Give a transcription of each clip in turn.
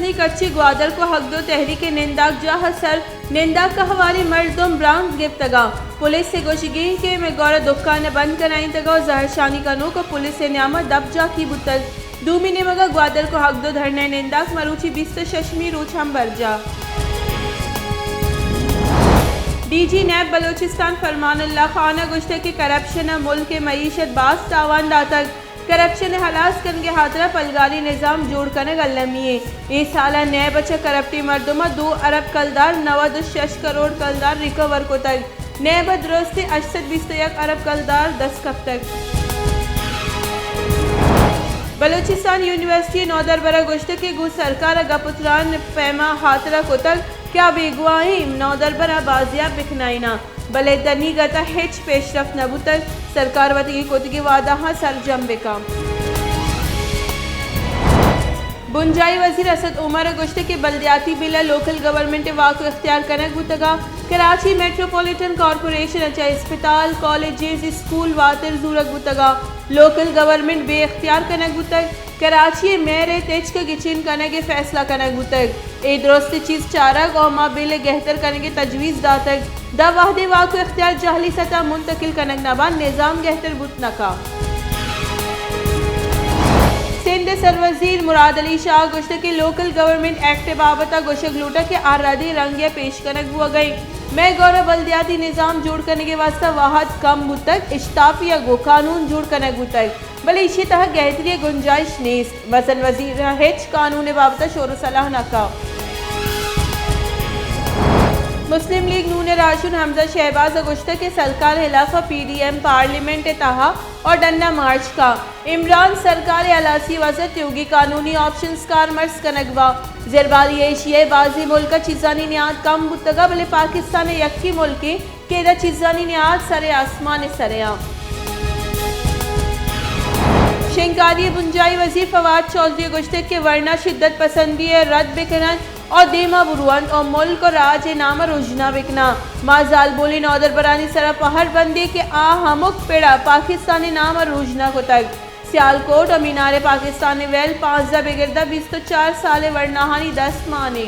حسنی کچی گوادر کو حق دو تحریک ننداک جاہ سر ننداک کا حوالی مردم براؤن گفتگا پولیس سے گوشگین کے میں گورا دکان بند کرائیں تگا زہر شانی کنو کو پولیس سے نعمت دب جا کی بتل دومی نے مگا گوادر کو حق دو دھرنے ننداک مروچی 26 روچ ہم برجا ڈی جی نیب بلوچستان فرمان اللہ خانہ گشتہ کی کرپشن ملک کے معیشت باس تاوان داتک کرپشن حلاس کنگے حاضرہ پلگاری نظام جوڑ کرنے گلمیے اس سالہ نئے بچہ کرپٹی مردمہ 2 ارب کلدار 96 کروڑ کلدار ریکور کو تک نئے بدرستی 821 ارب کلدار 10 کب تک بلوچستان یونیورسٹی نودر برا گشتہ کے گو سرکار گپتران پیما حاضرہ کو تک کیا بیگواہی نودر برا بازیاب بکھنائینا بلے دنی گتا ہیچ پیش رفت نبو تک سرکار واتی کی کوتگی وعدہ ہاں سرجم بکا بنجائی وزیر اسد عمر گشتے کے بلدیاتی بلا لوکل گورنمنٹ واقع اختیار کرنے گتگا کراچی میٹروپولیٹن کارپوریشن اچھا اسپتال colleges school واتر Zurich گتگا local government بے اختیار کرنے گتگ کراچی میرے تیج کا گچین کرنے کے فیصلہ کرنے گتگ اے درست چیز چارک اور ماں بل گہتر کرنے کے تجویز داتک دا وحدے واقع اختیار جہلی سطح منتقل کرنے نبان نظام گہتر بتنکا سندھ سروزیر مراد علی شاہ گوشت کے لوکل گورنمنٹ ایکٹ بابتا گوشک لوٹا کے آرادی رنگیا پیش کنک ہوا گئی میں گورا بلدیاتی نظام جوڑ کرنے کے واسطہ واحد کم بتک اشتافی یا گو قانون جوڑ کنک بتک بلے اسی طرح گہتری گنجائش نیست وزن وزیر ہیچ قانون بابتا شور و صلاح نکا مسلم لیگ نون راشن حمزہ شہباز گشتہ کے سرکار خلاف پی ڈی ایم پارلیمنٹ تہا اور ڈنڈا مارچ کا عمران سرکار علاسی وزر تیوگی قانونی آپشنز کار مرس کنگوا زرباری ایشیاء بازی ملک چیزانی نیاد کم بتگا بلے پاکستان یکی ملکی کہ دا چیزانی نیاد سر آسمان سریا شنکاری بنجائی وزیر فواد چودھری گشتے کے ورنہ شدت پسندی رد بکنن اور دیما بروان اور ملک اور راج نام روجنا بکنا مازال بولی نودر برانی سرا پہر بندی کے ہمک پیڑا پاکستانی نام روجنا کو تک سیالکوٹ اور مینار پاکستانی ویل 15 بگردہ 24 سال ورنہانی 10 مانے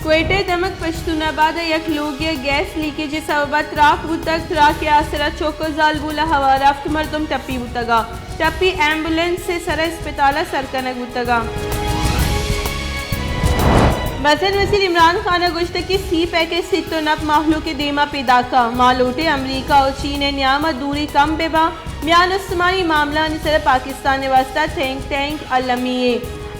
کوئٹے دمک پشتون آباد یک لوگیا گیس لیکیج سببت راک بودتک تراک آسرہ چوکو زالبولا ہوا رفت مردم ٹپی بودتگا ٹپی ایمبولنس سے سر اسپتالہ سرکنک بودتگا وزیر وزیر عمران خانہ گشتہ کی سی پیکج ستو نپ ماحلو کے دیما پیدا کا مالوٹے امریکہ اور چین نیامہ دوری کم بے با میان استماعی معاملہ نصر پاکستان واسطہ تھینک ٹینک علمیے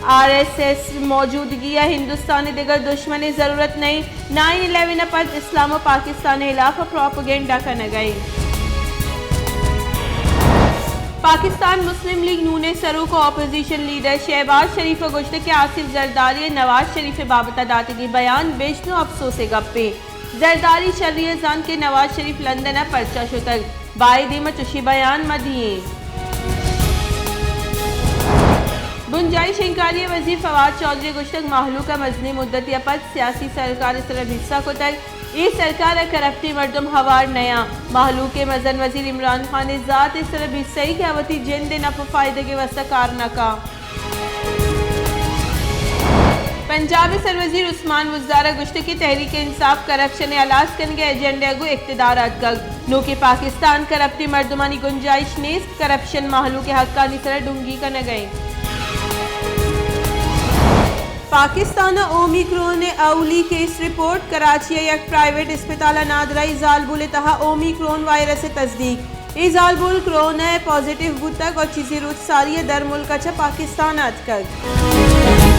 آر ایس ایس موجودگی ہندوستان دیگر دشمن ضرورت نہیں 9/11 پر اسلام و پاکستان خلاف پروپیگنڈا کرنے گئی پاکستان مسلم لیگ نون سرو کو اپوزیشن لیڈر شہباز شریف گشتہ کے آصف زرداری نواز شریف بابتا داتگی بیان بیشنو افسوس گپے زرداری شرعی زان کے نواز شریف لندن پرچہ شتک بائی دیمہ چشی بیان مدیے بنجائی شنکاری وزیر فواد چودھری گشتک محلو کا مزنی مدتی پد سیاسی سرکار سرب حصہ کو تک یہ سرکار کرپٹی مردم ہوار نیا محلو کے مزن وزیر عمران خان ذات سرب حصہ کی آوتی جن نف فائدے کے وسط کارنا کا پنجاب سروزیر عثمان وزارہ گشتہ کی تحریک انصاف کرپشن علاج کنگے ایجنڈے گو اقتدارات گگ نو کہ پاکستان کرپٹی مردمانی گنجائش نیست کرپشن محلو کے حقانی سر ڈنگی کا نگئے پاکستان اومیکرون اولی کیس رپورٹ کراچی یک پرائیویٹ اسپتال نادرائی زالبول تہا اومیکرون وائرس تصدیق ای زالبول کرونا پازیٹیو بودتک اور چیزی روچ ساری در ملک اچھا پاکستان آج کر